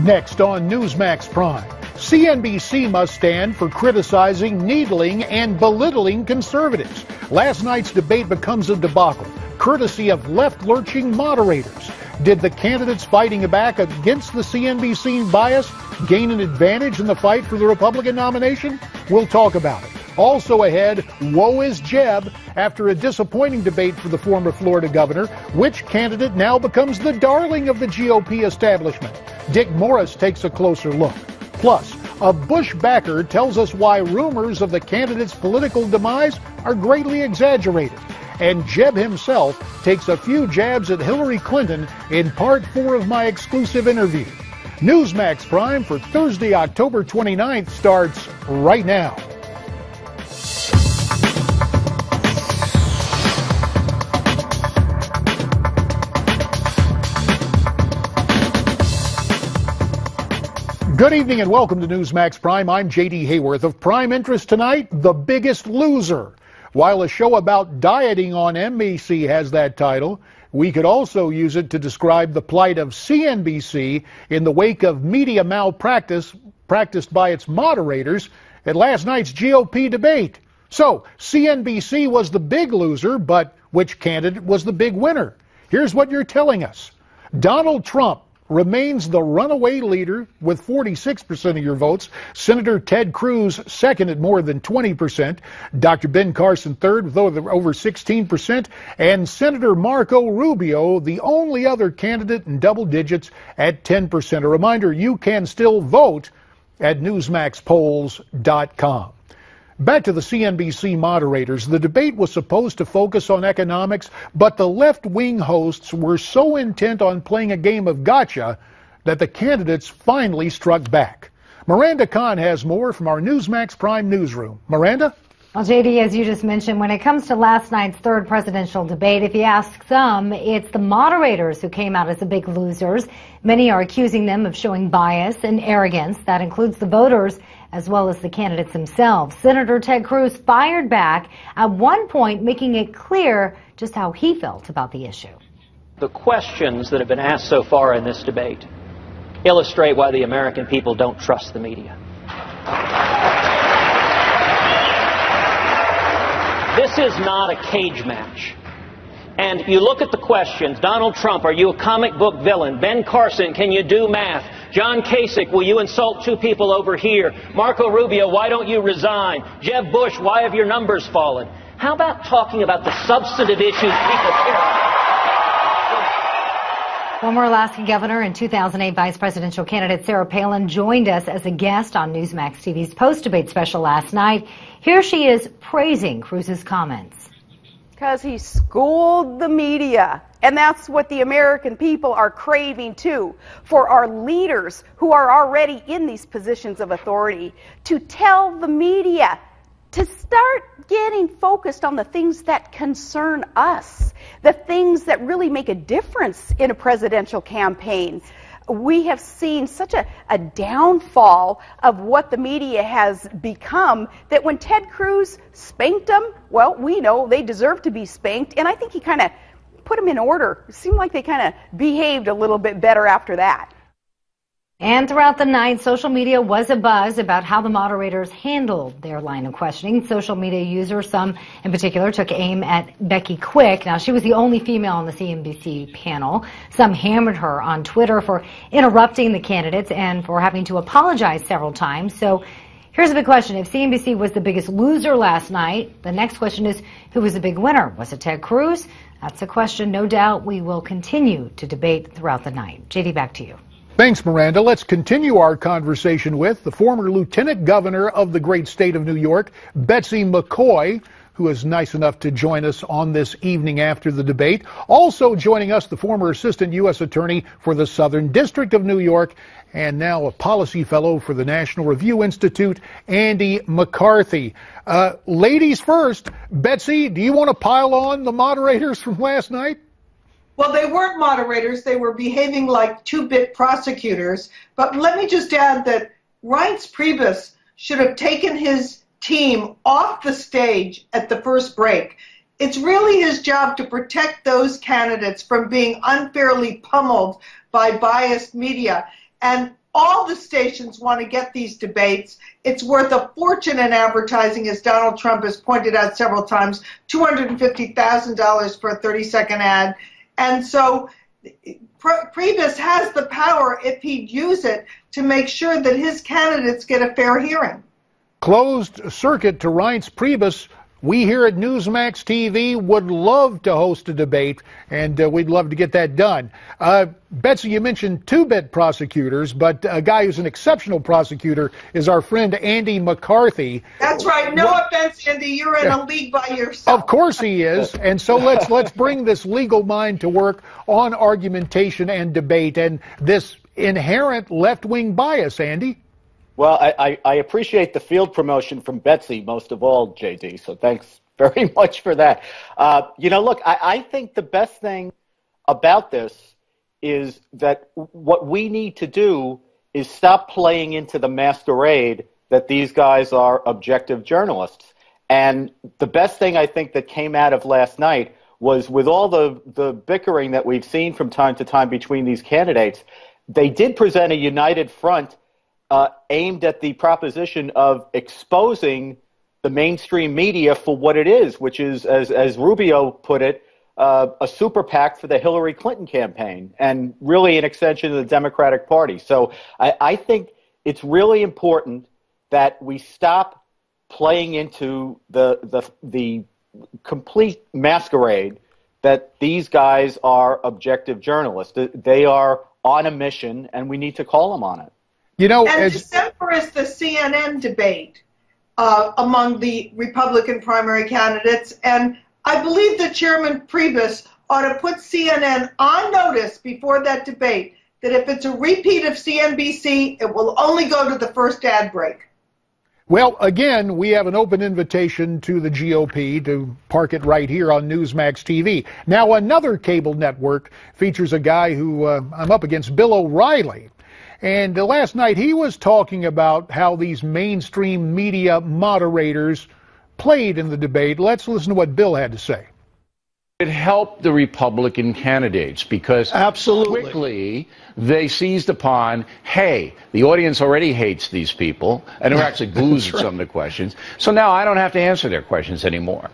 Next on Newsmax Prime, CNBC must stand for criticizing, needling, and belittling conservatives. Last night's debate becomes a debacle, courtesy of left-lurching moderators. Did the candidates fighting back against the CNBC bias gain an advantage in the fight for the Republican nomination? We'll talk about it. Also ahead, woe is Jeb. After a disappointing debate for the former Florida governor, which candidate now becomes the darling of the GOP establishment? Dick Morris takes a closer look. Plus, a Bush backer tells us why rumors of the candidate's political demise are greatly exaggerated. And Jeb himself takes a few jabs at Hillary Clinton in part 4 of my exclusive interview. Newsmax Prime for Thursday, October 29th starts right now. Good evening and welcome to Newsmax Prime. I'm J.D. Hayworth. Of prime interest tonight, The Biggest Loser. While a show about dieting on NBC has that title, we could also use it to describe the plight of CNBC in the wake of media malpractice practiced by its moderators at last night's GOP debate. So, CNBC was the big loser, but which candidate was the big winner? Here's what you're telling us. Donald Trump remains the runaway leader with 46% of your votes. Senator Ted Cruz second at more than 20%. Dr. Ben Carson third with over 16%. And Senator Marco Rubio, the only other candidate in double digits at 10%. A reminder, you can still vote at newsmaxpolls.com. Back to the CNBC moderators. The debate was supposed to focus on economics, but the left-wing hosts were so intent on playing a game of gotcha that the candidates finally struck back. Miranda Kahn has more from our Newsmax Prime newsroom. Miranda? Well, J.D., as you just mentioned, when it comes to last night's third presidential debate, if you ask some, it's the moderators who came out as the big losers. Many are accusing them of showing bias and arrogance. That includes the voters as well as the candidates themselves. Senator Ted Cruz fired back, at one point making it clear just how he felt about the issue. The questions that have been asked so far in this debate illustrate why the American people don't trust the media. This is not a cage match. And you look at the questions. Donald Trump, are you a comic book villain? Ben Carson, can you do math? John Kasich, will you insult two people over here? Marco Rubio, why don't you resign? Jeb Bush, why have your numbers fallen? How about talking about the substantive issues people care about? Former Alaska governor and 2008 vice presidential candidate Sarah Palin joined us as a guest on Newsmax TV's post-debate special last night. Here she is praising Cruz's comments. Because he schooled the media. And that's what the American people are craving too, for our leaders who are already in these positions of authority to tell the media to start getting focused on the things that concern us, the things that really make a difference in a presidential campaign. We have seen such a downfall of what the media has become that when Ted Cruz spanked them, well, we know they deserve to be spanked, and I think he kind of put them in order. It seemed like they kind of behaved a little bit better after that. And throughout the night, social media was abuzz about how the moderators handled their line of questioning. Social media users, some in particular, took aim at Becky Quick. Now, she was the only female on the CNBC panel. Some hammered her on Twitter for interrupting the candidates and for having to apologize several times. So here's the big question. If CNBC was the biggest loser last night, the next question is, who was the big winner? Was it Ted Cruz? That's a question, no doubt, we will continue to debate throughout the night. J.D., back to you. Thanks, Miranda. Let's continue our conversation with the former lieutenant governor of the great state of New York, Betsy McCaughey, who is nice enough to join us on this evening after the debate. Also joining us, the former assistant U.S. attorney for the Southern District of New York and now a policy fellow for the National Review Institute, Andy McCarthy. Ladies first, Betsy, do you want to pile on the moderators from last night? Well, they weren't moderators. They were behaving like two-bit prosecutors. But let me just add that Reince Priebus should have taken his team off the stage at the first break. It's really his job to protect those candidates from being unfairly pummeled by biased media. And All the stations want to get these debates. It's worth a fortune in advertising, as Donald Trump has pointed out several times, $250,000 for a 30-second ad. And so Priebus has the power, if he'd use it, to make sure that his candidates get a fair hearing. Closed circuit to Reince Priebus. We here at Newsmax TV would love to host a debate, and we'd love to get that done. Betsy, you mentioned two-bit prosecutors, but a guy who's an exceptional prosecutor is our friend Andy McCarthy. That's right. No offense, Andy. You're in a league by yourself. Of course he is. And so let's bring this legal mind to work on argumentation and debate and this inherent left-wing bias, Andy. Well, I appreciate the field promotion from Betsy most of all, JD, so thanks very much for that. Look, I think the best thing about this is that what we need to do is stop playing into the masquerade that these guys are objective journalists. And the best thing I think that came out of last night was, with all the bickering that we've seen from time to time between these candidates, they did present a united front aimed at the proposition of exposing the mainstream media for what it is, which is, as Rubio put it, a super PAC for the Hillary Clinton campaign and really an extension of the Democratic Party. So I think it's really important that we stop playing into the complete masquerade that these guys are objective journalists. They are on a mission, and we need to call them on it. And December is the CNN debate among the Republican primary candidates, and I believe that Chairman Priebus ought to put CNN on notice before that debate that if it's a repeat of CNBC, it will only go to the first ad break. Well, again, we have an open invitation to the GOP to park it right here on Newsmax TV. Now, another cable network features a guy who I'm up against, Bill O'Reilly. And last night he was talking about how these mainstream media moderators played in the debate. Let's listen to what Bill had to say. It helped the Republican candidates because quickly they seized upon, hey, the audience already hates these people, and they're actually boozed some of the questions. So now I don't have to answer their questions anymore.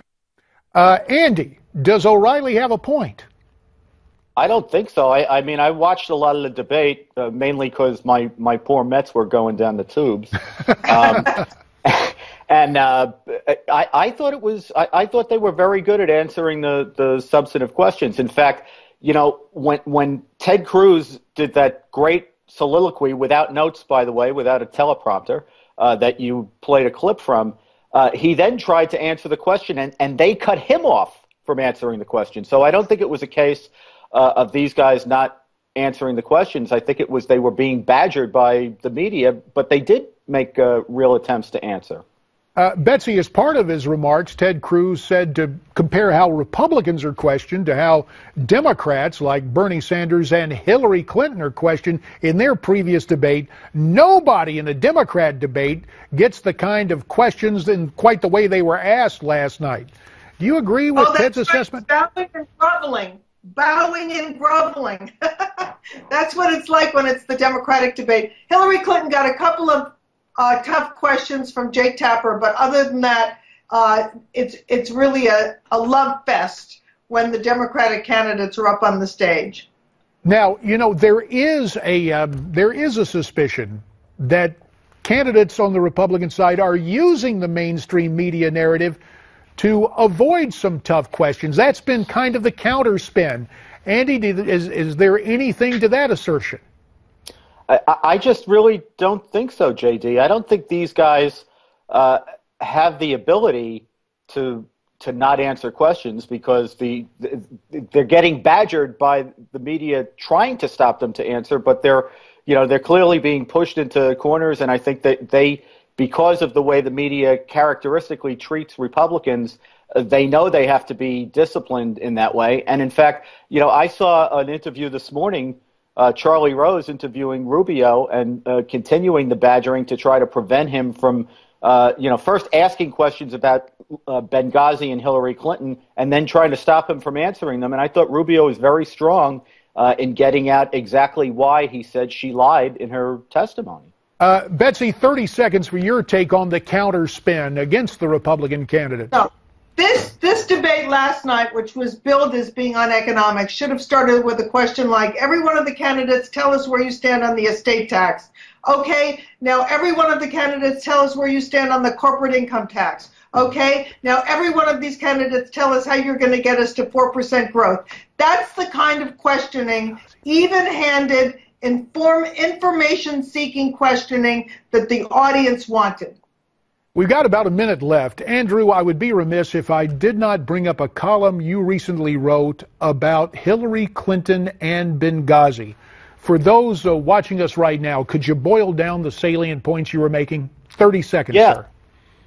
Andy, does O'Reilly have a point? I don't think so. I mean, I watched a lot of the debate, mainly because my poor Mets were going down the tubes. And I thought it was. I thought they were very good at answering the substantive questions. In fact, when Ted Cruz did that great soliloquy without notes, by the way, without a teleprompter, that you played a clip from, he then tried to answer the question, and they cut him off from answering the question. So I don't think it was a case of these guys not answering the questions. I think it was they were being badgered by the media, but they did make real attempts to answer. Betsy, as part of his remarks, Ted Cruz said to compare how Republicans are questioned to how Democrats like Bernie Sanders and Hillary Clinton are questioned in their previous debate. Nobody in a Democrat debate gets the kind of questions in quite the way they were asked last night. Do you agree with Ted's assessment? Bowing and groveling. Bowing and groveling. That's what it's like when it's the Democratic debate. Hillary Clinton got a couple of tough questions from Jake Tapper, but other than that, it's really a love fest when the Democratic candidates are up on the stage. Now, there is a suspicion that candidates on the Republican side are using the mainstream media narrative to avoid some tough questions. That's been kind of the counterspin. Andy, is there anything to that assertion? I just really don't think so, JD. I don't think these guys have the ability to not answer questions because they're getting badgered by the media trying to stop them to answer, but they're clearly being pushed into corners, and I think that because of the way the media characteristically treats Republicans, they know they have to be disciplined in that way. And in fact, I saw an interview this morning, Charlie Rose interviewing Rubio and continuing the badgering to try to prevent him from, first asking questions about Benghazi and Hillary Clinton and then trying to stop him from answering them. And I thought Rubio was very strong in getting out exactly why he said she lied in her testimony. Betsy, 30 seconds for your take on the counterspin against the Republican candidate. No. This debate last night, which was billed as being uneconomic, should have started with a question like, every one of the candidates tell us where you stand on the estate tax. Okay, now every one of the candidates tell us where you stand on the corporate income tax. Okay, now every one of these candidates tell us how you're going to get us to 4% growth. That's the kind of questioning, even-handed, information-seeking questioning that the audience wanted. We've got about a minute left. Andrew, I would be remiss if I did not bring up a column you recently wrote about Hillary Clinton and Benghazi. For those watching us right now, could you boil down the salient points you were making? 30 seconds, sir.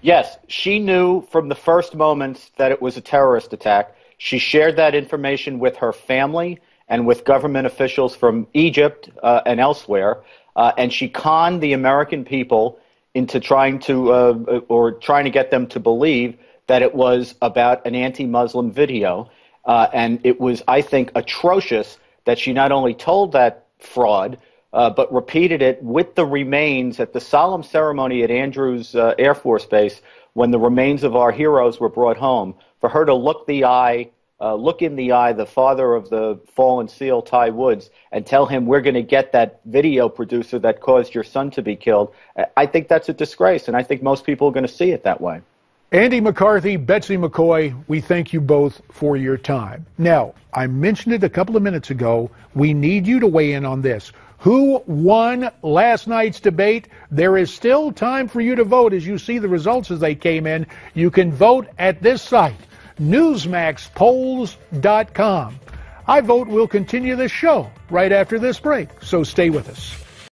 Yes, she knew from the first moments that it was a terrorist attack. She shared that information with her family and with government officials from Egypt and elsewhere, and she conned the American people into trying to get them to believe that it was about an anti-Muslim video. And it was, I think, atrocious that she not only told that fraud, but repeated it with the remains at the solemn ceremony at Andrews Air Force Base when the remains of our heroes were brought home. For her to look in the eye, the father of the fallen SEAL, Ty Woods, and tell him, we're going to get that video producer that caused your son to be killed, I think that's a disgrace, and I think most people are going to see it that way. Andy McCarthy, Betsy McCaughey, we thank you both for your time. Now, I mentioned it a couple of minutes ago. We need you to weigh in on this. Who won last night's debate? There is still time for you to vote as you see the results as they came in. You can vote at this site, newsmaxpolls.com. I vote we'll continue this show right after this break, so stay with us.